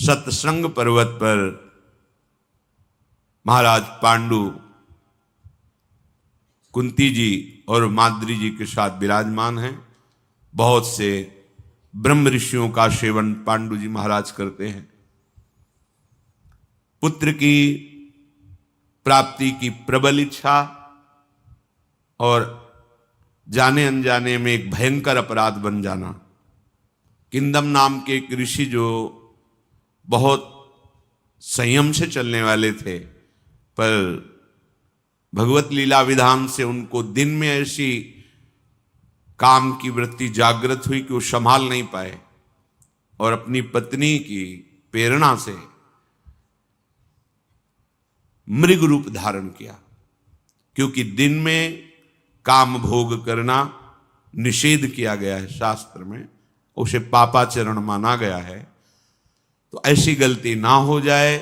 सतसंग पर्वत पर महाराज पांडु कुंती जी और माद्री जी के साथ विराजमान हैं। बहुत से ब्रह्म ऋषियों का सेवन पांडु जी महाराज करते हैं। पुत्र की प्राप्ति की प्रबल इच्छा और जाने अनजाने में एक भयंकर अपराध बन जाना। किंदम नाम के एक ऋषि जो बहुत संयम से चलने वाले थे, पर भगवत लीला विधान से उनको दिन में ऐसी काम की वृत्ति जागृत हुई कि वो संभाल नहीं पाए और अपनी पत्नी की प्रेरणा से मृग रूप धारण किया। क्योंकि दिन में काम भोग करना निषेध किया गया है शास्त्र में, उसे पापाचरण माना गया है। तो ऐसी गलती ना हो जाए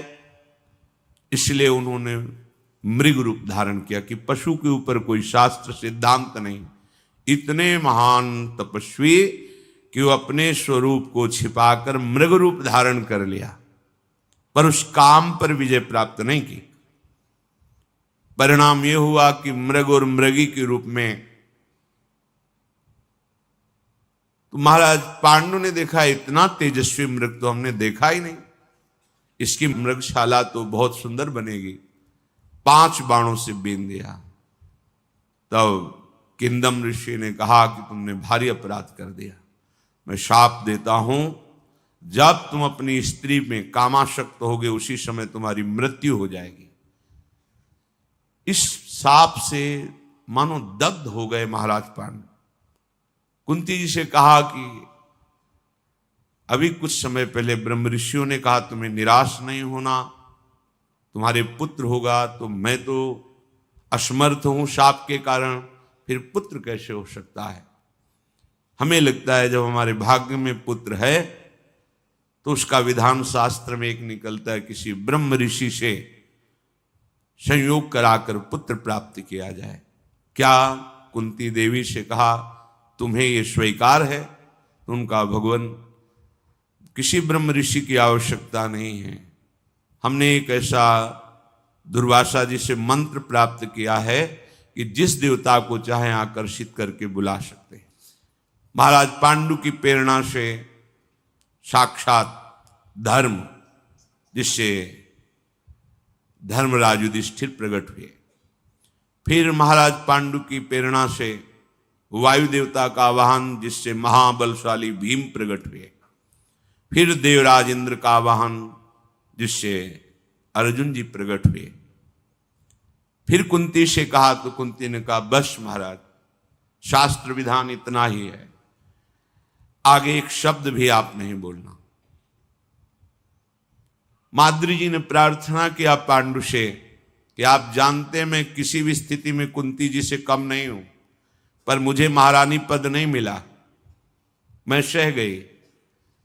इसलिए उन्होंने मृग रूप धारण किया कि पशु के ऊपर कोई शास्त्र सिद्धांत नहीं। इतने महान तपस्वी कि वो अपने स्वरूप को छिपाकर मृग रूप धारण कर लिया, पर उस काम पर विजय प्राप्त नहीं की। परिणाम यह हुआ कि मृग और मृगी के रूप में तो महाराज पांडु ने देखा इतना तेजस्वी मृग तो हमने देखा ही नहीं, इसकी मृगशाला तो बहुत सुंदर बनेगी। 5 बाणों से बीन दिया। तब किंदम ऋषि ने कहा कि तुमने भारी अपराध कर दिया, मैं शाप देता हूं, जब तुम अपनी स्त्री में कामासक्त होगे उसी समय तुम्हारी मृत्यु हो जाएगी। इस शाप से मानो दग्ध हो गए महाराज पांडु। कुंती जी से कहा कि अभी कुछ समय पहले ब्रह्म ऋषियों ने कहा तुम्हें निराश नहीं होना, तुम्हारे पुत्र होगा। तो मैं तो असमर्थ हूं शाप के कारण, फिर पुत्र कैसे हो सकता है। हमें लगता है जब हमारे भाग्य में पुत्र है तो उसका विधान शास्त्र में एक निकलता है, किसी ब्रह्म ऋषि से संयोग कराकर पुत्र प्राप्त किया जाए। क्या कुंती देवी से कहा तुम्हें यह स्वीकार है? तो उनका भगवान किसी ब्रह्म ऋषि की आवश्यकता नहीं है, हमने एक ऐसा दुर्वासा जी से मंत्र प्राप्त किया है कि जिस देवता को चाहे आकर्षित करके बुला सकते हैं। महाराज पांडु की प्रेरणा से साक्षात धर्म, जिससे धर्मराज युधिष्ठिर प्रकट हुए। फिर महाराज पांडु की प्रेरणा से वायु देवता का वाहन, जिससे महाबलशाली भीम प्रकट हुए। फिर देवराज इंद्र का वाहन, जिससे अर्जुन जी प्रकट हुए। फिर कुंती से कहा तो कुंती ने कहा बस महाराज, शास्त्र विधान इतना ही है, आगे एक शब्द भी आप नहीं बोलना। माद्री जी ने प्रार्थना किया पांडु से कि आप जानते हैं मैं किसी भी स्थिति में कुंती जी से कम नहीं हूं, पर मुझे महारानी पद नहीं मिला, मैं सह गई।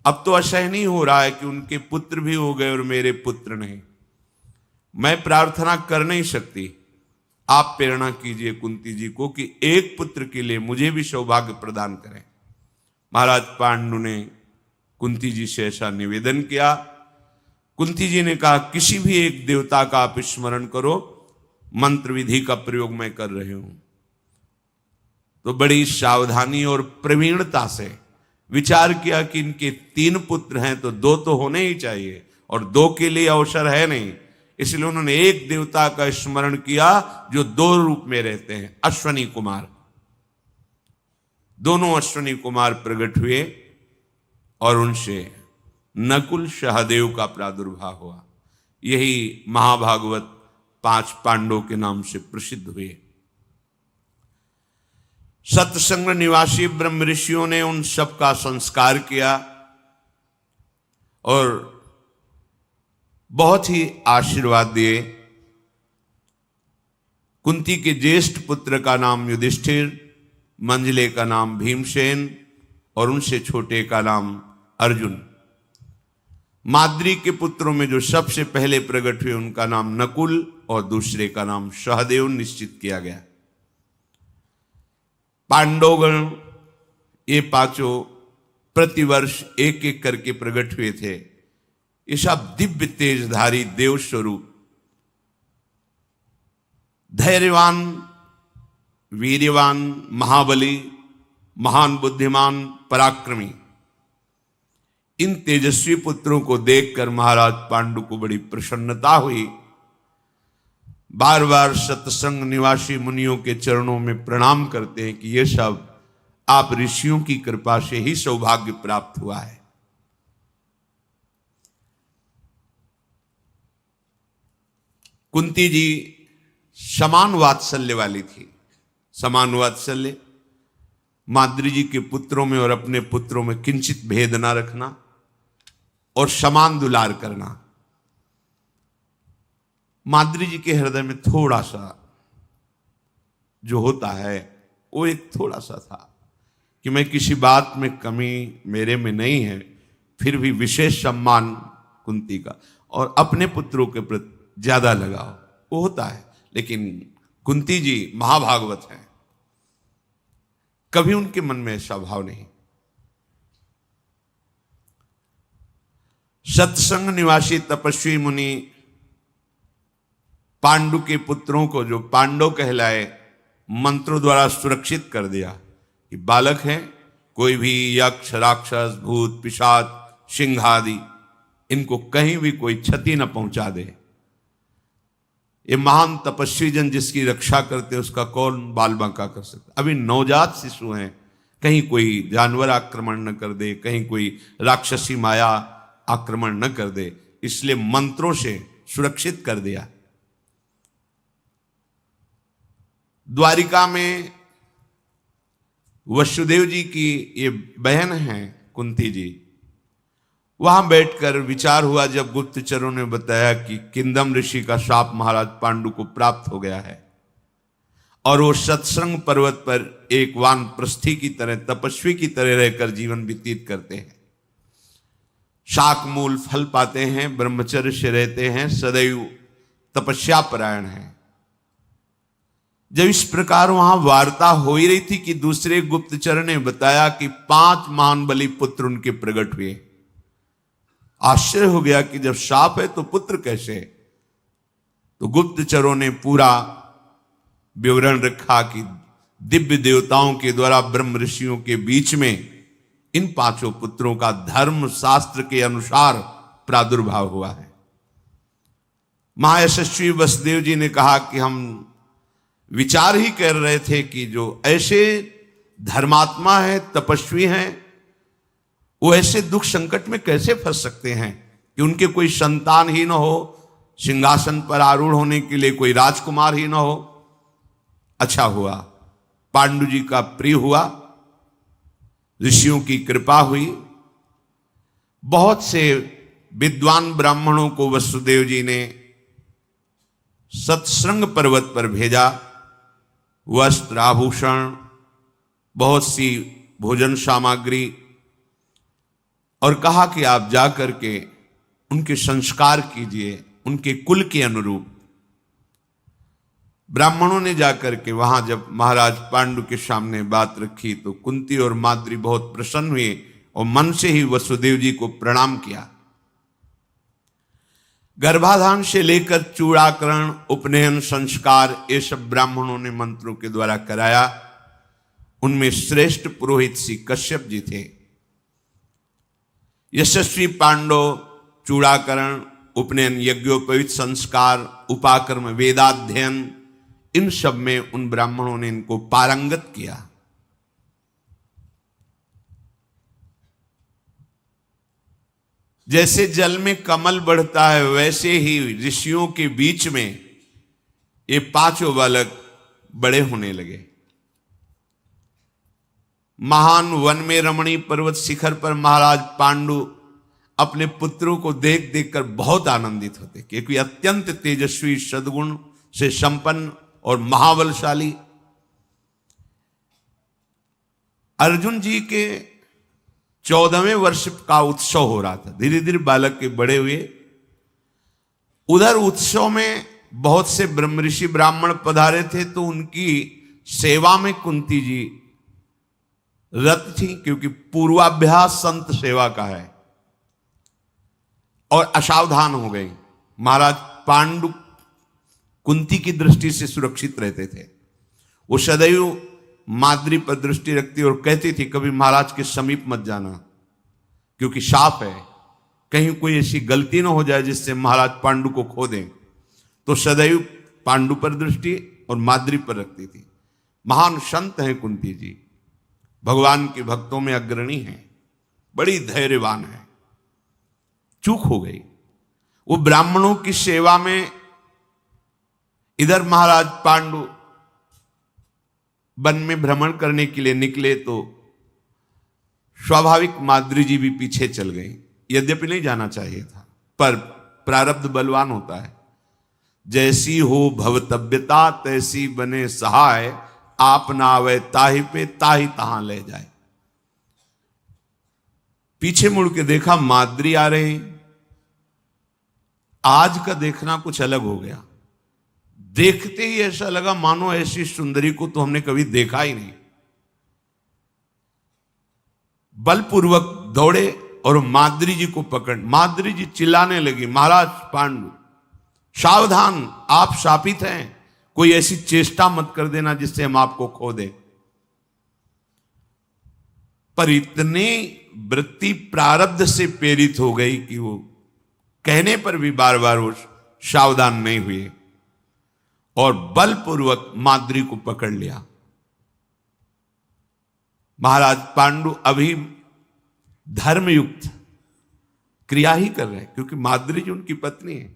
अब तो असह नहीं हो रहा है कि उनके पुत्र भी हो गए और मेरे पुत्र नहीं। मैं प्रार्थना कर नहीं सकती, आप प्रेरणा कीजिए कुंती जी को कि एक पुत्र के लिए मुझे भी सौभाग्य प्रदान करें। महाराज पांडु ने कुंती जी से ऐसा निवेदन किया। कुंती जी ने कहा किसी भी एक देवता का आप स्मरण करो, मंत्र विधि का प्रयोग मैं कर रही हूं। तो बड़ी सावधानी और प्रवीणता से विचार किया कि इनके 3 पुत्र हैं तो 2 तो होने ही चाहिए, और 2 के लिए अवसर है नहीं, इसलिए उन्होंने एक देवता का स्मरण किया जो 2 रूप में रहते हैं, अश्वनी कुमार। दोनों अश्वनी कुमार प्रकट हुए और उनसे नकुल सहदेव का प्रादुर्भाव हुआ। यही महाभागवत 5 पांडवों के नाम से प्रसिद्ध हुए। सतसंग निवासी ब्रह्म ऋषियों ने उन सब का संस्कार किया और बहुत ही आशीर्वाद दिए। कुंती के ज्येष्ठ पुत्र का नाम युधिष्ठिर, मंझले का नाम भीमसेन और उनसे छोटे का नाम अर्जुन। माद्री के पुत्रों में जो सबसे पहले प्रकट हुए उनका नाम नकुल और दूसरे का नाम सहदेव निश्चित किया गया। पांडवगण ये 5 प्रतिवर्ष एक एक करके प्रकट हुए थे। ये सब दिव्य तेजधारी देव स्वरूप, धैर्यवान, वीर्यवान, महाबली, महान बुद्धिमान, पराक्रमी, इन तेजस्वी पुत्रों को देखकर महाराज पांडु को बड़ी प्रसन्नता हुई। बार बार सत्संग निवासी मुनियों के चरणों में प्रणाम करते हैं कि ये सब आप ऋषियों की कृपा से ही सौभाग्य प्राप्त हुआ है। कुंती जी समान वात्सल्य वाली थी। समान वात्सल्य, माद्री जी के पुत्रों में और अपने पुत्रों में किंचित भेद ना रखना और समान दुलार करना। माद्री जी के हृदय में थोड़ा सा जो होता है वो एक थोड़ा सा था कि मैं किसी बात में कमी मेरे में नहीं है, फिर भी विशेष सम्मान कुंती का और अपने पुत्रों के प्रति ज्यादा लगाव वो होता है। लेकिन कुंती जी महाभागवत हैं, कभी उनके मन में ऐसा भाव नहीं। सत्संग निवासी तपस्वी मुनि पांडु के पुत्रों को, जो पांडव कहलाए, मंत्रों द्वारा सुरक्षित कर दिया कि बालक है, कोई भी यक्ष, राक्षस, भूत, पिशाच, सिंह आदि इनको कहीं भी कोई क्षति न पहुंचा दे। ये महान तपस्वी जन जिसकी रक्षा करते उसका कौन बाल बांका कर सकता। अभी नवजात शिशु हैं, कहीं कोई जानवर आक्रमण न कर दे, कहीं कोई राक्षसी माया आक्रमण न कर दे, इसलिए मंत्रों से सुरक्षित कर दिया। द्वारिका में वसुदेव जी की ये बहन है कुंती जी, वहां बैठकर विचार हुआ जब गुप्तचरों ने बताया कि किंदम ऋषि का शाप महाराज पांडु को प्राप्त हो गया है और वो सत्संग पर्वत पर एक वानप्रस्थी की तरह, तपस्वी की तरह रहकर जीवन व्यतीत करते हैं, शाक मूल फल पाते हैं, ब्रह्मचर्य से रहते हैं, सदैव तपस्या परायण हैं। जब इस प्रकार वहां वार्ता हो ही रही थी कि दूसरे गुप्तचर ने बताया कि 5 महान बली पुत्र उनके प्रकट हुए। आश्चर्य हो गया कि जब शाप है तो पुत्र कैसे? तो गुप्तचरों ने पूरा विवरण रखा कि दिव्य देवताओं के द्वारा ब्रह्म ऋषियों के बीच में इन 5 पुत्रों का धर्म शास्त्र के अनुसार प्रादुर्भाव हुआ है। महायशस्वी वसुदेव जी ने कहा कि हम विचार ही कर रहे थे कि जो ऐसे धर्मात्मा है, तपस्वी हैं, वो ऐसे दुख संकट में कैसे फंस सकते हैं कि उनके कोई संतान ही न हो, सिंहासन पर आरूढ़ होने के लिए कोई राजकुमार ही न हो। अच्छा हुआ पांडु जी का प्रिय हुआ, ऋषियों की कृपा हुई, बहुत से विद्वान ब्राह्मणों को वसुदेव जी ने सत्संग पर्वत पर भेजा, वस्त्र, आभूषण, बहुत सी भोजन सामग्री, और कहा कि आप जाकर के उनके संस्कार कीजिए उनके कुल के अनुरूप। ब्राह्मणों ने जाकर के वहां जब महाराज पांडु के सामने बात रखी तो कुंती और माद्री बहुत प्रसन्न हुए और मन से ही वसुदेव जी को प्रणाम किया। गर्भाधान से लेकर चूड़ाकरण, उपनयन संस्कार ये सब ब्राह्मणों ने मंत्रों के द्वारा कराया। उनमें श्रेष्ठ पुरोहित श्री कश्यप जी थे। यशस्वी पांडव चूड़ाकरण, उपनयन, यज्ञोपवीत संस्कार, उपाकर्म, वेदाध्ययन, इन सब में उन ब्राह्मणों ने इनको पारंगत किया। जैसे जल में कमल बढ़ता है वैसे ही ऋषियों के बीच में ये 5 बालक बड़े होने लगे। महान वन में रमणीय पर्वत शिखर पर महाराज पांडु अपने पुत्रों को देख देखकर बहुत आनंदित होते, क्योंकि अत्यंत तेजस्वी, सद्गुण से संपन्न और महाबलशाली। अर्जुन जी के 14वें वर्ष का उत्सव हो रहा था, धीरे धीरे बालक के बड़े हुए। उधर उत्सव में बहुत से ब्रह्म ऋषि ब्राह्मण पधारे थे, तो उनकी सेवा में कुंती जी रत थी, क्योंकि पूर्वाभ्यास संत सेवा का है। और असावधान हो गई। महाराज पांडु कुंती की दृष्टि से सुरक्षित रहते थे। वो सदैव माद्री पर दृष्टि रखती और कहती थी कभी महाराज के समीप मत जाना, क्योंकि शाप है, कहीं कोई ऐसी गलती ना हो जाए जिससे महाराज पांडु को खो दें। तो सदैव पांडु पर दृष्टि और माद्री पर रखती थी। महान संत हैं कुंती जी, भगवान के भक्तों में अग्रणी हैं, बड़ी धैर्यवान है। चूक हो गई। वो ब्राह्मणों की सेवा में इधर महाराज पांडु वन में भ्रमण करने के लिए निकले तो स्वाभाविक माद्री जी भी पीछे चल गई। यद्यपि नहीं जाना चाहिए था, पर प्रारब्ध बलवान होता है। जैसी हो भवतव्यता तैसी बने सहाय, आप ना आवे ताहि पे ताहि तहां ले जाए। पीछे मुड़ के देखा माद्री आ रही। आज का देखना कुछ अलग हो गया। देखते ही ऐसा लगा मानो ऐसी सुंदरी को तो हमने कभी देखा ही नहीं। बलपूर्वक दौड़े और माद्री जी को पकड़, माद्री जी चिल्लाने लगी, महाराज पांडु सावधान, आप शापित हैं, कोई ऐसी चेष्टा मत कर देना जिससे हम आपको खो दें। पर इतनी वृत्ति प्रारब्ध से प्रेरित हो गई कि वो कहने पर भी बार बार वो सावधान नहीं हुए और बलपूर्वक माद्री को पकड़ लिया। महाराज पांडु अभी धर्मयुक्त क्रिया ही कर रहे हैं, क्योंकि माद्री जी उनकी पत्नी है।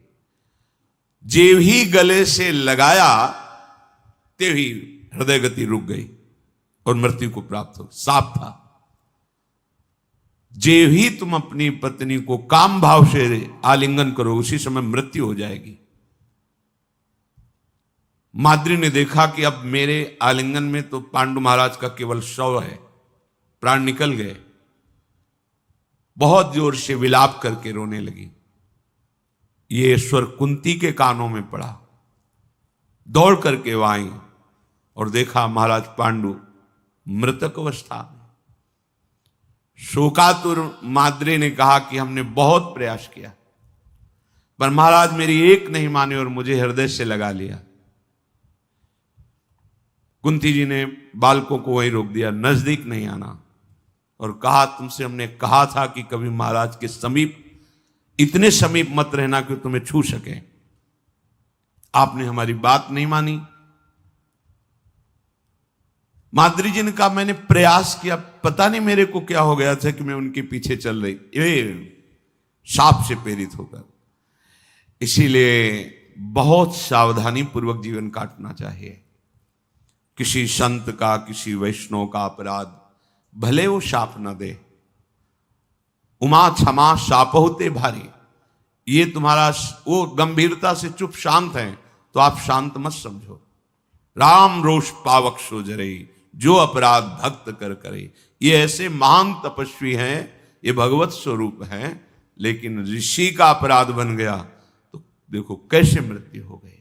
जेव ही गले से लगाया तेव ही हृदय गति रुक गई और मृत्यु को प्राप्त हो। साफ था, जेव ही तुम अपनी पत्नी को काम भाव से आलिंगन करो उसी समय मृत्यु हो जाएगी। माद्री ने देखा कि अब मेरे आलिंगन में तो पांडु महाराज का केवल शव है, प्राण निकल गए। बहुत जोर से विलाप करके रोने लगी। ये स्वर कुंती के कानों में पड़ा। दौड़ करके वह आई और देखा महाराज पांडु मृतक अवस्था में। शोकातुर माद्री ने कहा कि हमने बहुत प्रयास किया, पर महाराज मेरी एक नहीं माने और मुझे हृदय से लगा लिया। कुंती जी ने बालकों को वहीं रोक दिया, नजदीक नहीं आना, और कहा तुमसे हमने कहा था कि कभी महाराज के समीप, इतने समीप मत रहना कि तुम्हें छू सके। आपने हमारी बात नहीं मानी। माद्री जी ने कहा मैंने प्रयास किया, पता नहीं मेरे को क्या हो गया था कि मैं उनके पीछे चल रही, ये शाप से प्रेरित होकर। इसीलिए बहुत सावधानी पूर्वक जीवन काटना चाहिए। किसी संत का, किसी वैष्णव का अपराध भले वो शाप न दे, उमा क्षमा शाप होते भारी, ये तुम्हारा वो गंभीरता से चुप शांत है तो आप शांत मत समझो। राम रोष पावक सो जरे, जो अपराध भक्त कर करे। ये ऐसे महान तपस्वी हैं, ये भगवत स्वरूप हैं, लेकिन ऋषि का अपराध बन गया तो देखो कैसे मृत्यु हो गई।